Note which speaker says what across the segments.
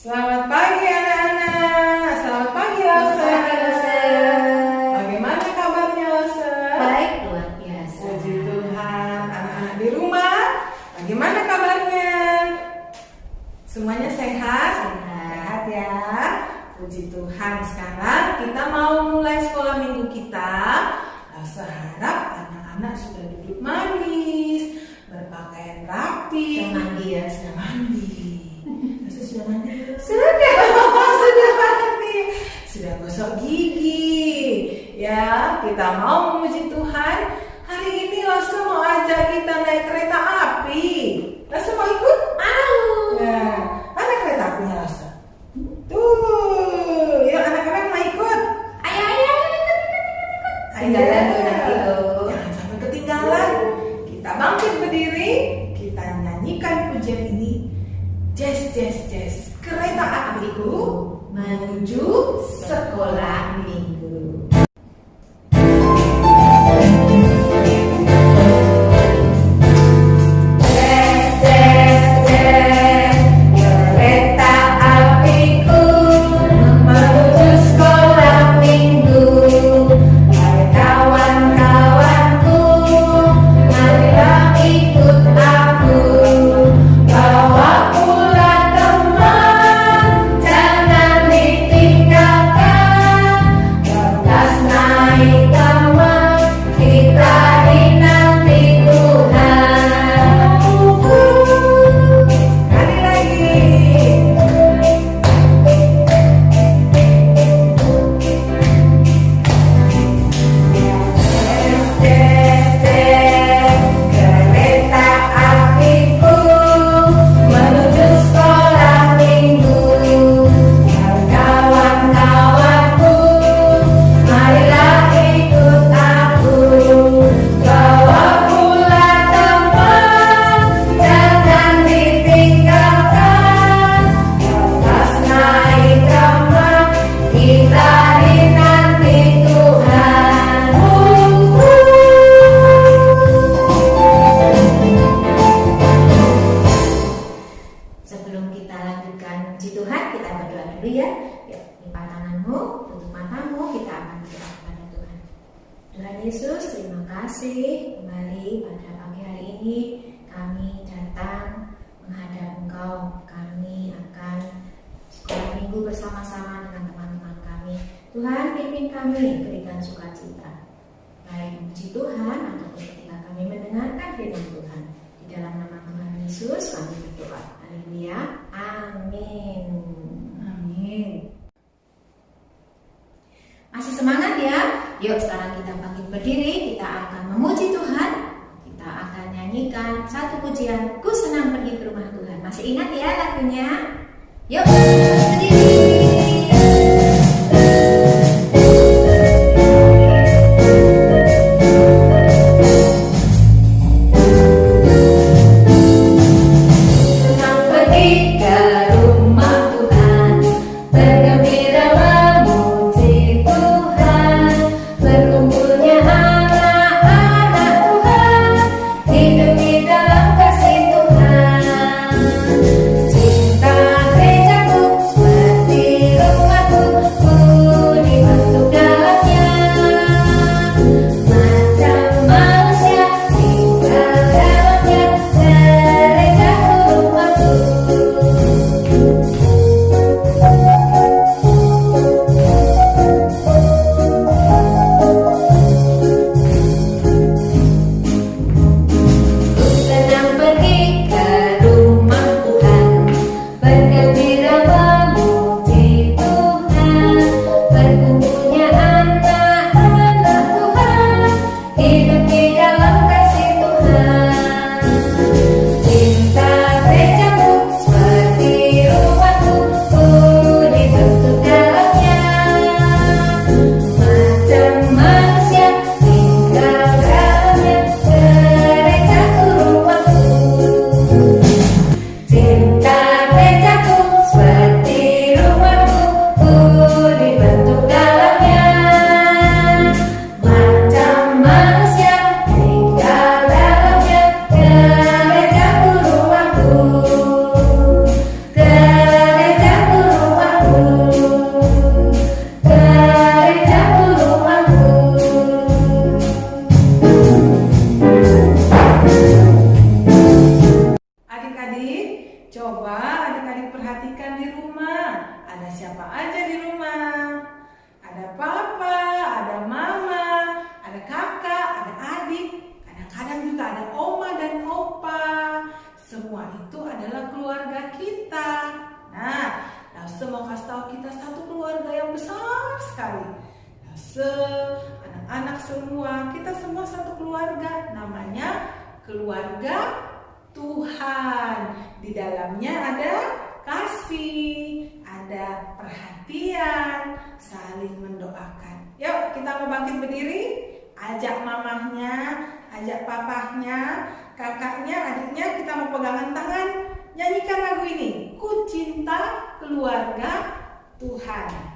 Speaker 1: Selamat pagi anak-anak. Selamat pagi Elsa. Bagaimana kabarnya Elsa?
Speaker 2: Baik, luar biasa.
Speaker 1: Puji Tuhan. Anak-anak di rumah, bagaimana kabarnya? Semuanya sehat? Sehat ya. Puji Tuhan. Sekarang kita mau mulai sekolah minggu kita. Elsa harap anak-anak sudah duduk manis, berpakaian rapi.
Speaker 2: Sudah mandi ya, sudah
Speaker 1: mandi. Elsa sudah mandi?
Speaker 2: Sudah
Speaker 1: mandi. Sudah gosok gigi. Ya, kita mau memuji Tuhan. Hari ini Elsa mau ajak kita naik kereta api. Elsa mau ikut?
Speaker 2: Mau.
Speaker 1: Ya, mana kereta apinya Elsa? Tuh, yuk anak-anak mau ikut?
Speaker 2: Ayo, ikut. Ketinggalan tuh nanti tuh.
Speaker 1: Jangan sampai ketinggalan. Kita bangkit berdiri, kita nyanyikan pujian ini. Jazz, jazz, jazz. Kereta apiku menuju sekolah minggu.
Speaker 2: Sebelum kita lanjutkan puji Tuhan, kita berdoa dulu ya. Yuk, lipat tanganmu, tutup matamu, kita akan berdoa kepada Tuhan. Tuhan Yesus, terima kasih kembali pada pagi hari ini kami datang menghadap Engkau. Kami akan sekolah minggu bersama-sama dengan teman-teman kami. Tuhan, pimpin kami, berikan sukacita. Baik puji Tuhan ataupun ketika kami mendengarkan firman Tuhan. Di dalam nama Tuhan Yesus kami berdoa. Haleluya. Amin.
Speaker 1: Amin.
Speaker 2: Masih semangat ya? Yuk sekarang kita bangkit berdiri. Kita akan memuji Tuhan. Kita akan nyanyikan satu pujian, Ku Senang Pergi ke Rumah Tuhan. Masih ingat ya lagunya? Yuk berdiri.
Speaker 3: Cinta gerejaku
Speaker 1: siapa aja di rumah? Ada papa, ada mama, ada kakak, ada adik, kadang-kadang juga ada oma dan opa. Semua itu adalah keluarga kita. Nah, Lause mau kasih tahu kita satu keluarga yang besar sekali. Lause, anak-anak semua, kita semua satu keluarga, namanya keluarga Tuhan. Di dalamnya ada kasih, ada perhatian, saling mendoakan. Yuk, kita mau bangkit berdiri, ajak mamahnya, ajak papahnya, kakaknya, adiknya, kita mau pegangan tangan, nyanyikan lagu ini. Ku cinta keluarga Tuhan.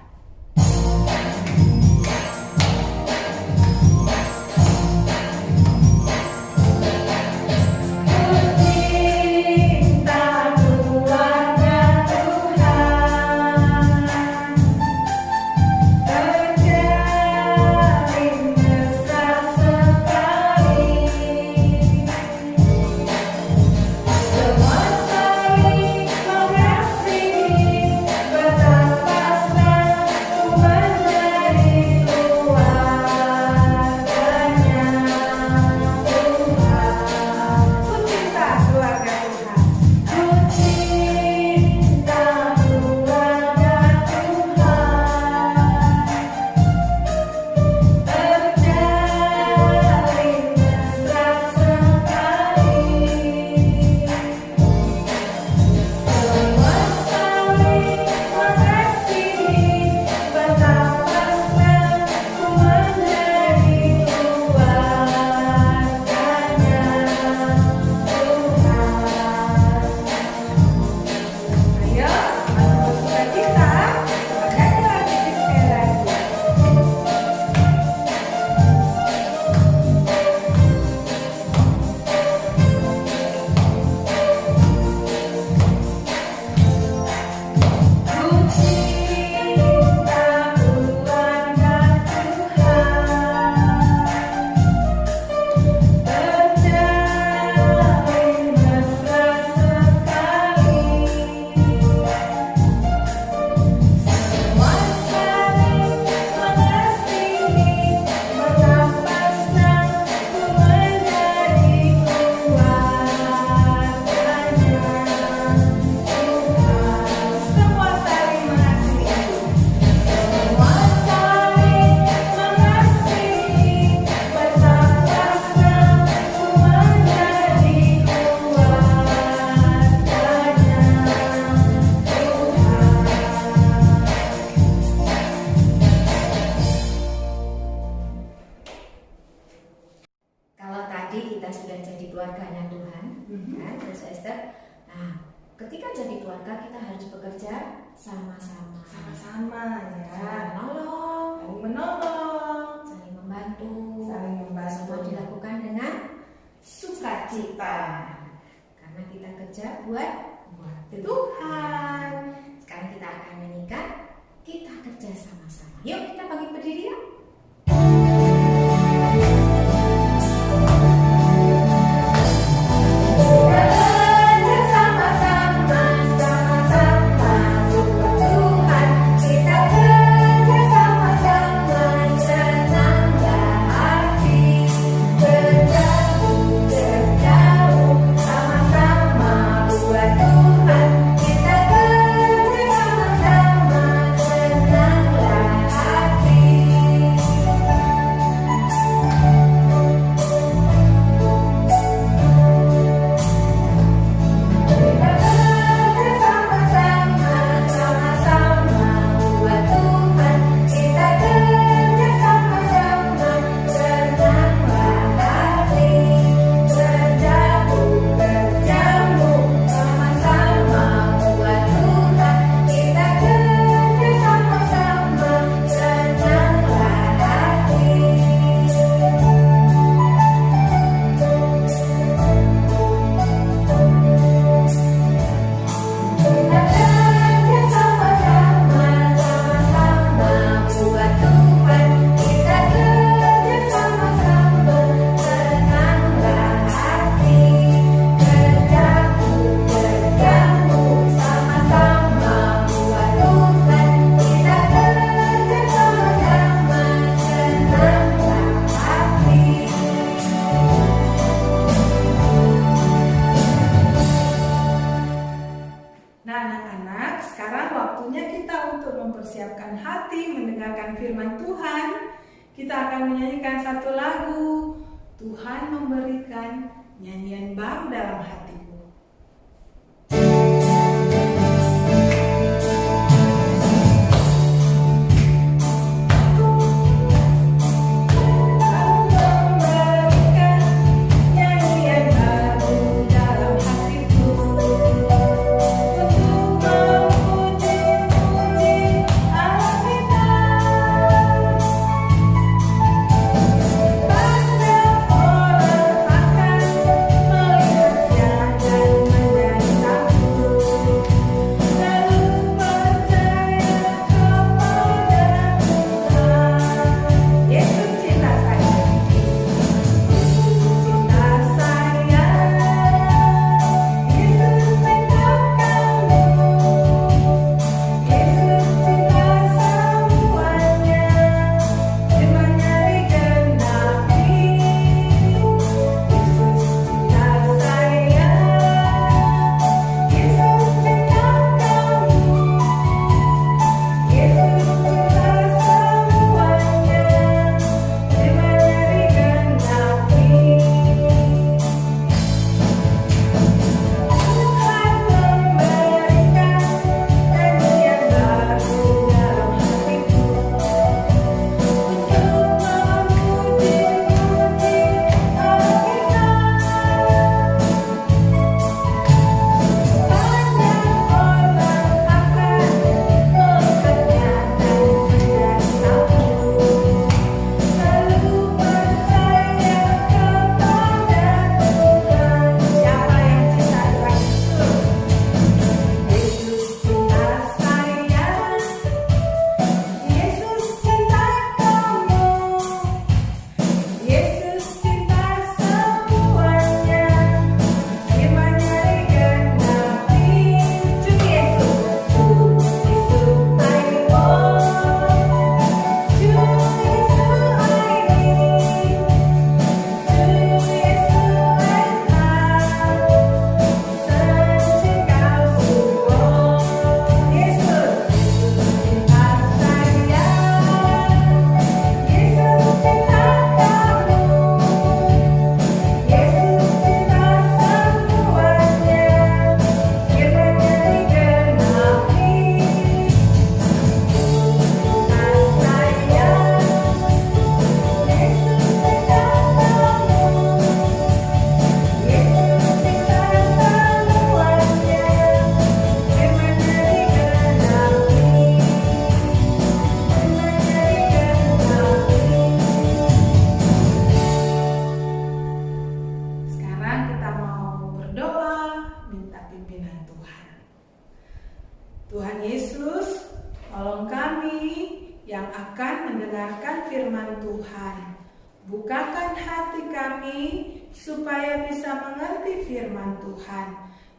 Speaker 2: Ketika jadi keluarga kita harus bekerja sama-sama.
Speaker 1: Sama-sama ya.
Speaker 2: Saling
Speaker 1: menolong,
Speaker 2: saling membantu.
Speaker 1: Semua
Speaker 2: Semua dilakukan dengan sukacita. Karena kita kerja buat Tuhan. Sekarang kita akan nyanyikan kita kerja sama-sama. Yuk kita bangkit berdiri ya.
Speaker 3: Kita kerja sama-sama, senanglah hati.
Speaker 1: hati mendengarkan firman Tuhan, kita akan menyanyikan satu lagu, Tuhan memberikan nyanyian baru dalam hatiku. Tuhan Yesus, tolong kami yang akan mendengarkan firman Tuhan. Bukakan hati kami supaya bisa mengerti firman Tuhan.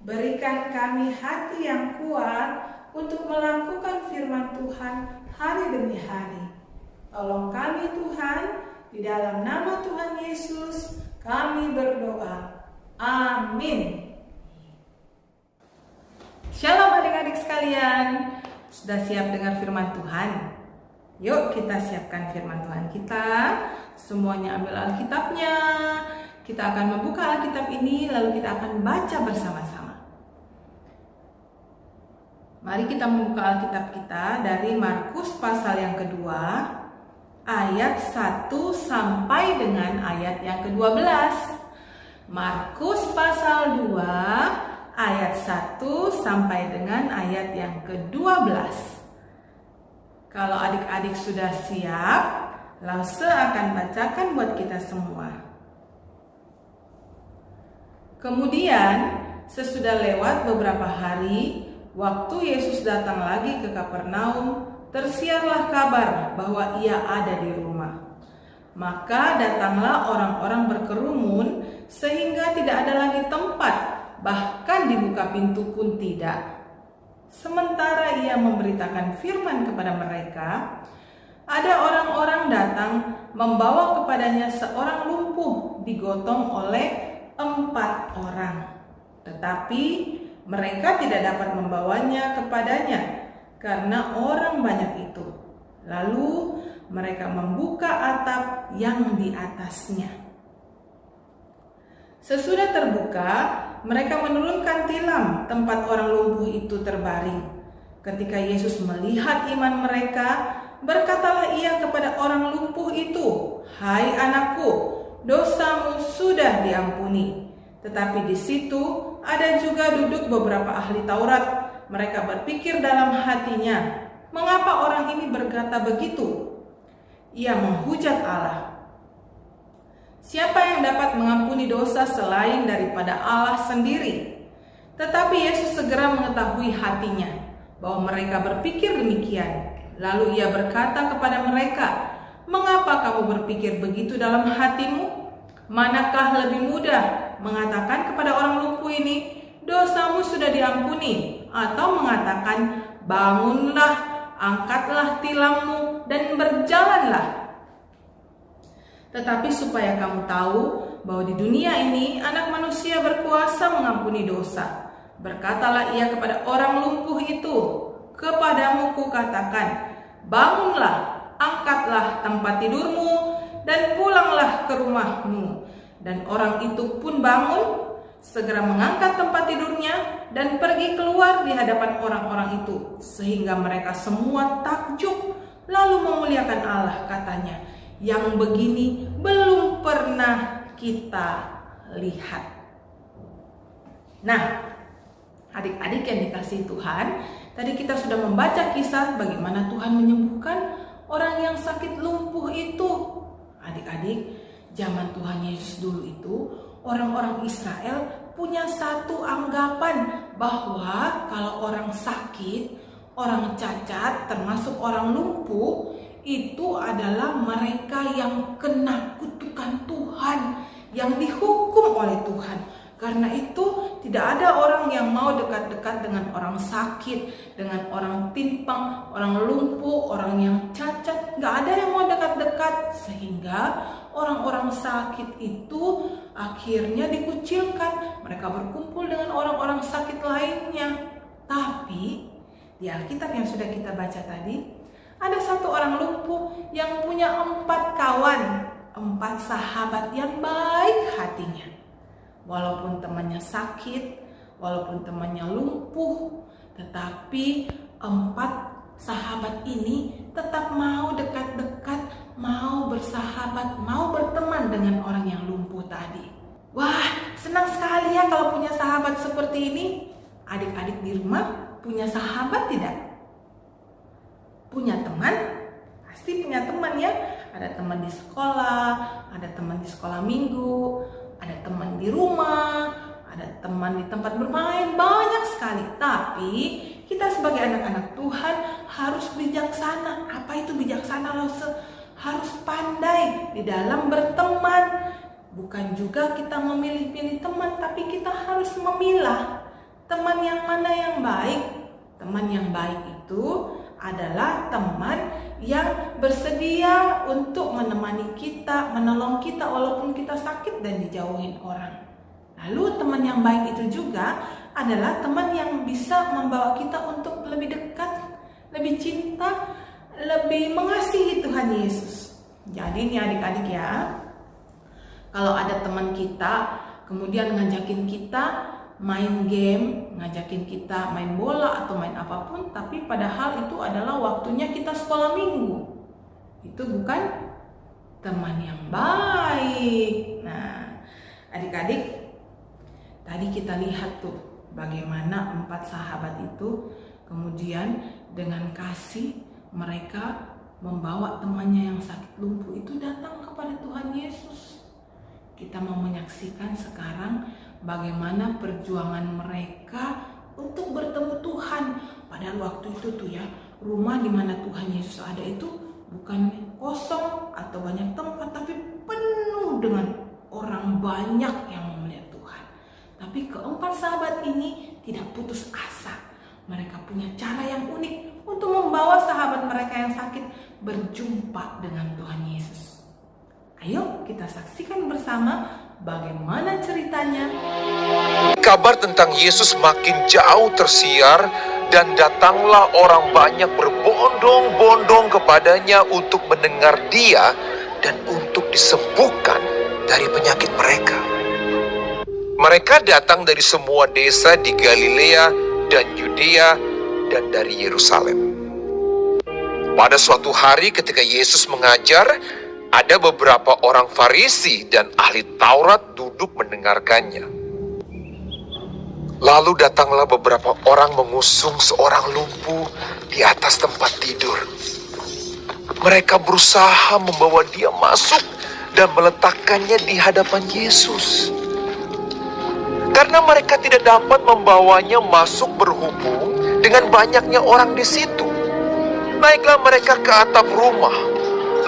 Speaker 1: Berikan kami hati yang kuat untuk melakukan firman Tuhan hari demi hari. Tolong kami Tuhan, di dalam nama Tuhan Yesus kami berdoa. Amin. Shalom adik-adik sekalian, sudah siap dengar firman Tuhan? Yuk kita siapkan firman Tuhan kita. Semuanya ambil Alkitabnya. Kita akan membuka Alkitab ini, lalu kita akan baca bersama-sama. Mari kita membuka Alkitab kita dari Markus pasal yang kedua, ayat 1 sampai dengan ayat yang ke-12. Markus pasal 2 ayat 1 sampai dengan ayat yang ke-12. Kalau adik-adik sudah siap, Lause akan bacakan buat kita semua. Kemudian, sesudah lewat beberapa hari, waktu Yesus datang lagi ke Kapernaum, tersiarlah kabar bahwa ia ada di rumah. Maka datanglah orang-orang berkerumun sehingga tidak ada lagi tempat, bahkan dibuka pintu pun tidak. Sementara ia memberitakan firman kepada mereka, ada orang-orang datang membawa kepadanya seorang lumpuh digotong oleh 4 orang. Tetapi mereka tidak dapat membawanya kepadanya karena orang banyak itu. Lalu mereka membuka atap yang di atasnya. Sesudah terbuka, mereka menurunkan tilam tempat orang lumpuh itu terbaring. Ketika Yesus melihat iman mereka, berkatalah ia kepada orang lumpuh itu, "Hai anakku, dosamu sudah diampuni." Tetapi di situ ada juga duduk beberapa ahli Taurat. Mereka berpikir dalam hatinya, "Mengapa orang ini berkata begitu?" Ia menghujat Allah. Siapa yang dapat mengampuni dosa selain daripada Allah sendiri? Tetapi Yesus segera mengetahui hatinya, bahwa mereka berpikir demikian. Lalu ia berkata kepada mereka, "Mengapa kamu berpikir begitu dalam hatimu? Manakah lebih mudah mengatakan kepada orang lumpuh ini, 'Dosamu sudah diampuni,' atau mengatakan, 'Bangunlah, angkatlah tilammu dan berjalanlah'? Tetapi supaya kamu tahu bahwa di dunia ini Anak Manusia berkuasa mengampuni dosa." Berkatalah ia kepada orang lumpuh itu, "Kepadamu kukatakan, bangunlah, angkatlah tempat tidurmu, dan pulanglah ke rumahmu." Dan orang itu pun bangun, segera mengangkat tempat tidurnya, dan pergi keluar di hadapan orang-orang itu, sehingga mereka semua takjub, lalu memuliakan Allah, katanya, "Yang begini belum pernah kita lihat." Nah, adik-adik yang dikasihi Tuhan, tadi kita sudah membaca kisah bagaimana Tuhan menyembuhkan orang yang sakit lumpuh itu. Adik-adik, zaman Tuhan Yesus dulu itu, orang-orang Israel punya satu anggapan bahwa kalau orang sakit, orang cacat, termasuk orang lumpuh, itu adalah mereka yang kena kutukan Tuhan, yang dihukum oleh Tuhan. Karena itu tidak ada orang yang mau dekat-dekat dengan orang sakit, dengan orang timpang, orang lumpuh, orang yang cacat. Gak ada yang mau dekat-dekat, sehingga orang-orang sakit itu akhirnya dikucilkan. Mereka berkumpul dengan orang-orang sakit lainnya. Tapi di Alkitab yang sudah kita baca tadi, ada satu orang lumpuh yang punya 4 kawan, 4 sahabat yang baik hatinya. Walaupun temannya sakit, walaupun temannya lumpuh, tetapi 4 sahabat ini tetap mau dekat-dekat, mau bersahabat, mau berteman dengan orang yang lumpuh tadi. Wah, senang sekali ya kalau punya sahabat seperti ini. Adik-adik di rumah punya sahabat tidak? Punya teman? Pasti punya teman ya. Ada teman di sekolah, ada teman di sekolah minggu, ada teman di rumah, ada teman di tempat bermain, banyak sekali. Tapi kita sebagai anak-anak Tuhan harus bijaksana. Apa itu bijaksana? Harus pandai di dalam berteman. Bukan juga kita memilih-pilih teman, tapi kita harus memilah teman yang mana yang baik. Teman yang baik itu adalah teman yang bersedia untuk menemani kita, menolong kita walaupun kita sakit dan dijauhin orang. Lalu teman yang baik itu juga adalah teman yang bisa membawa kita untuk lebih dekat, lebih cinta, lebih mengasihi Tuhan Yesus. Jadi nih adik-adik ya, kalau ada teman kita kemudian ngajakin kita main game, ngajakin kita main bola atau main apapun, tapi padahal itu adalah waktunya kita sekolah minggu, itu bukan teman yang baik. Nah, adik-adik, tadi kita lihat tuh bagaimana 4 sahabat itu kemudian dengan kasih mereka membawa temannya yang sakit lumpuh itu datang kepada Tuhan Yesus. Kita mau menyaksikan sekarang bagaimana perjuangan mereka untuk bertemu Tuhan. Padahal waktu itu tuh ya, rumah di mana Tuhan Yesus ada itu bukan kosong atau banyak tempat, tapi penuh dengan orang banyak yang melihat Tuhan. Tapi keempat sahabat ini tidak putus asa. Mereka punya cara yang unik untuk membawa sahabat mereka yang sakit berjumpa dengan Tuhan Yesus. Ayo kita saksikan bersama bagaimana ceritanya.
Speaker 3: Kabar tentang Yesus makin jauh tersiar Dan datanglah orang banyak berbondong-bondong kepadanya untuk mendengar dia dan untuk disembuhkan dari penyakit mereka. Mereka datang dari semua desa di Galilea dan Yudea dan dari Yerusalem. Pada suatu hari ketika Yesus mengajar, ada beberapa orang Farisi dan ahli Taurat duduk mendengarkannya. Lalu datanglah beberapa orang mengusung seorang lumpuh di atas tempat tidur. Mereka berusaha membawa dia masuk dan meletakkannya di hadapan Yesus. Karena mereka tidak dapat membawanya masuk berhubung dengan banyaknya orang di situ. Naiklah mereka ke atap rumah,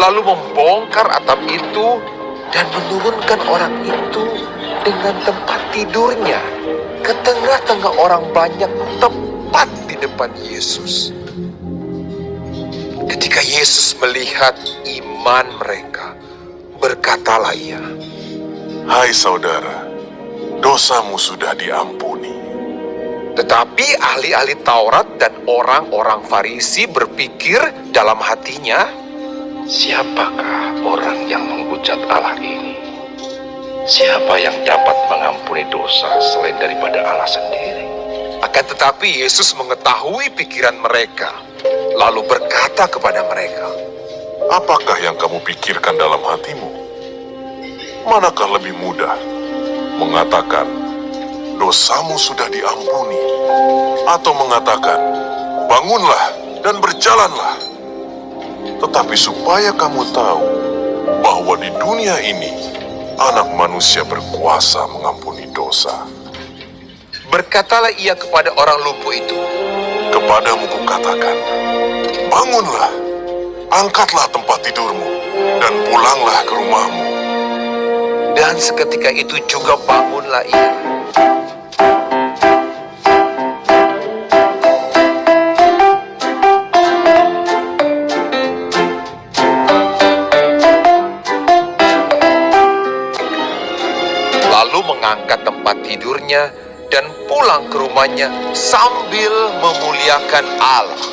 Speaker 3: lalu membongkar atap itu dan menurunkan orang itu dengan tempat tidurnya ke tengah-tengah orang banyak tepat di depan Yesus. Ketika Yesus melihat iman mereka, berkatalah ia,
Speaker 4: "Hai saudara, dosamu sudah diampuni."
Speaker 3: Tetapi ahli-ahli Taurat dan orang-orang Farisi berpikir dalam hatinya,
Speaker 5: "Siapakah orang yang menghujat Allah ini? Siapa yang dapat mengampuni dosa selain daripada Allah sendiri?"
Speaker 3: Akan tetapi Yesus mengetahui pikiran mereka, lalu berkata kepada mereka,
Speaker 4: Apakah yang kamu pikirkan dalam hatimu? Manakah lebih mudah, mengatakan, dosamu sudah diampuni, atau mengatakan, bangunlah dan berjalanlah? Tetapi supaya kamu tahu bahwa di dunia ini, Anak Manusia berkuasa mengampuni dosa.
Speaker 3: Berkatalah ia kepada orang lumpuh itu,
Speaker 4: Kepadamu kukatakan, bangunlah, angkatlah tempat tidurmu, dan pulanglah ke rumahmu.
Speaker 3: dan seketika itu juga bangunlah ia. Lalu mengangkat tempat tidurnya dan pulang ke rumahnya sambil memuliakan Allah.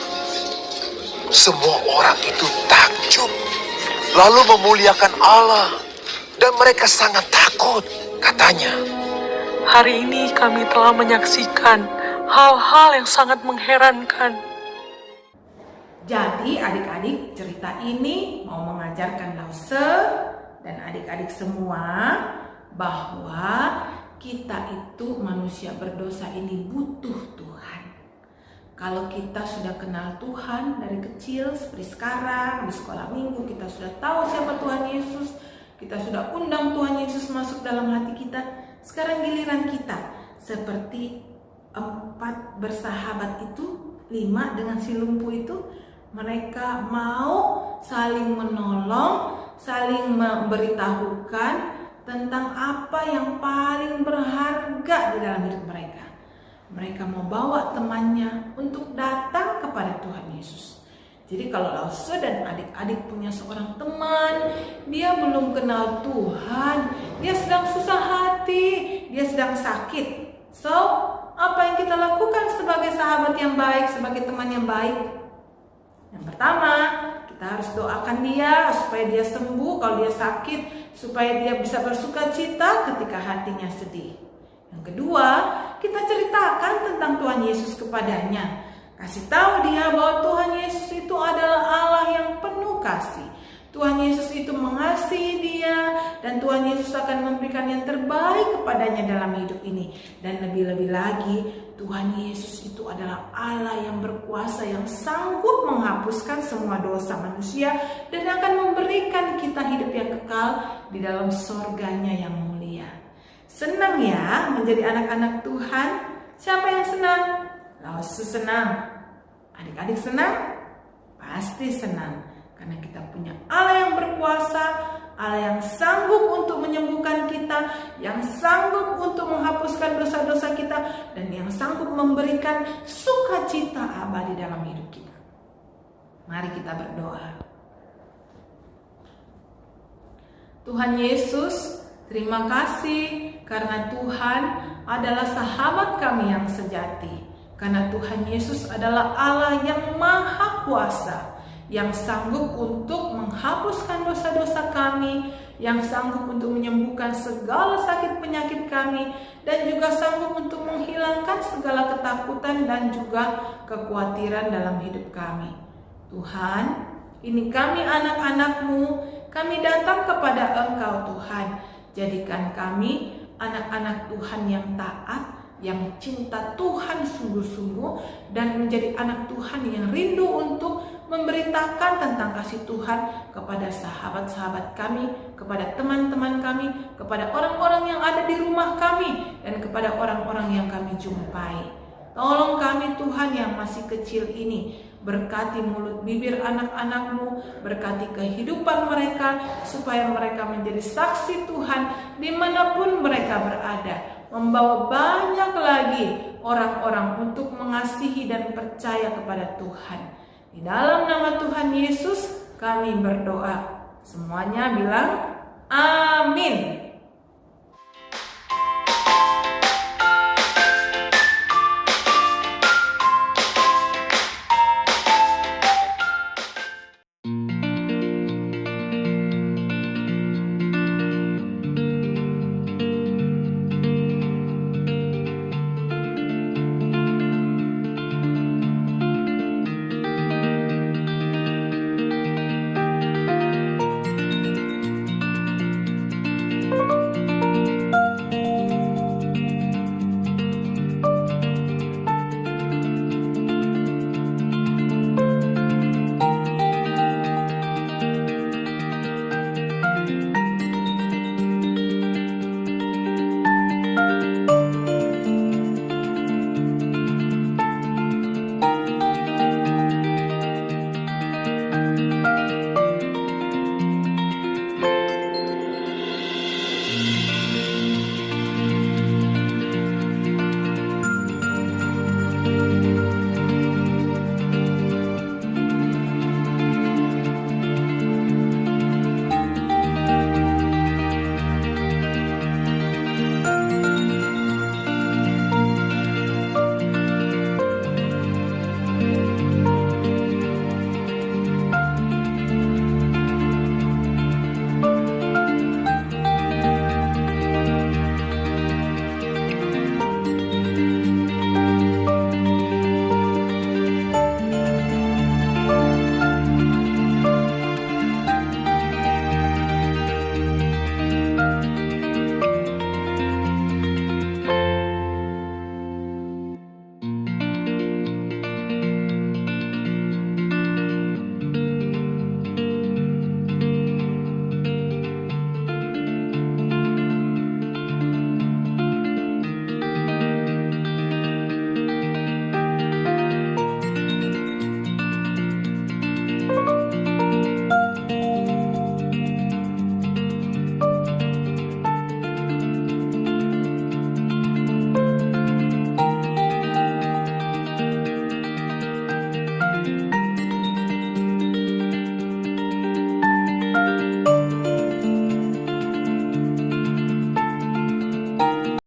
Speaker 3: Semua orang itu takjub, lalu memuliakan Allah, dan mereka sangat takut. Katanya,
Speaker 6: Hari ini kami telah menyaksikan hal-hal yang sangat mengherankan.
Speaker 1: Jadi adik-adik, cerita ini mau mengajarkan Lause dan adik-adik semua bahwa kita itu manusia berdosa ini butuh Tuhan. Kalau kita sudah kenal Tuhan dari kecil seperti sekarang di sekolah minggu, kita sudah tahu siapa Tuhan Yesus, kita sudah undang Tuhan Yesus masuk dalam hati kita. Sekarang giliran kita seperti 4 bersahabat itu, 5 dengan si lumpuh itu, mereka mau saling menolong, saling memberitahukan tentang apa yang paling berharga di dalam hidup mereka. Mereka mau bawa temannya untuk datang kepada Tuhan Yesus. Jadi kalau Lause dan adik-adik punya seorang teman, dia belum kenal Tuhan, dia sedang susah hati, dia sedang sakit. So, apa yang kita lakukan sebagai sahabat yang baik, sebagai teman yang baik? Yang pertama, kita harus doakan dia supaya dia sembuh kalau dia sakit, supaya dia bisa bersuka cita ketika hatinya sedih. Yang kedua, kita ceritakan tentang Tuhan Yesus kepadanya. Kasih tahu dia bahwa Tuhan Yesus itu adalah Allah yang penuh kasih. Tuhan Yesus itu mengasihi dia dan Tuhan Yesus akan memberikan yang terbaik kepadanya dalam hidup ini. Dan lebih-lebih lagi, Tuhan Yesus itu adalah Allah yang berkuasa, yang sanggup menghapuskan semua dosa manusia dan akan memberikan kita hidup yang kekal di dalam sorganya yang mulia. Senang ya menjadi anak-anak Tuhan? Siapa yang senang? Lause senang. Adik-adik senang? Pasti senang. Karena kita punya Allah yang berkuasa, Allah yang sanggup untuk menyembuhkan kita, yang sanggup untuk menghapuskan dosa-dosa kita, dan yang sanggup memberikan sukacita abadi dalam hidup kita. Mari kita berdoa. Tuhan Yesus, terima kasih karena Tuhan adalah sahabat kami yang sejati. Karena Tuhan Yesus adalah Allah yang Maha Kuasa, yang sanggup untuk menghapuskan dosa-dosa kami, yang sanggup untuk menyembuhkan segala sakit penyakit kami, dan juga sanggup untuk menghilangkan segala ketakutan dan juga kekhawatiran dalam hidup kami. Tuhan, ini kami anak-anak-Mu, kami datang kepada Engkau Tuhan. Jadikan kami anak-anak Tuhan yang taat, yang cinta Tuhan sungguh-sungguh, dan menjadi anak Tuhan yang rindu untuk memberitakan tentang kasih Tuhan kepada sahabat-sahabat kami, kepada teman-teman kami, kepada orang-orang yang ada di rumah kami, dan kepada orang-orang yang kami jumpai. Tolong kami Tuhan yang masih kecil ini, berkati mulut bibir anak-anak-Mu, berkati kehidupan mereka, supaya mereka menjadi saksi Tuhan dimanapun mereka berada, membawa banyak lagi orang-orang untuk mengasihi dan percaya kepada Tuhan. Di dalam nama Tuhan Yesus kami berdoa. Semuanya bilang amin.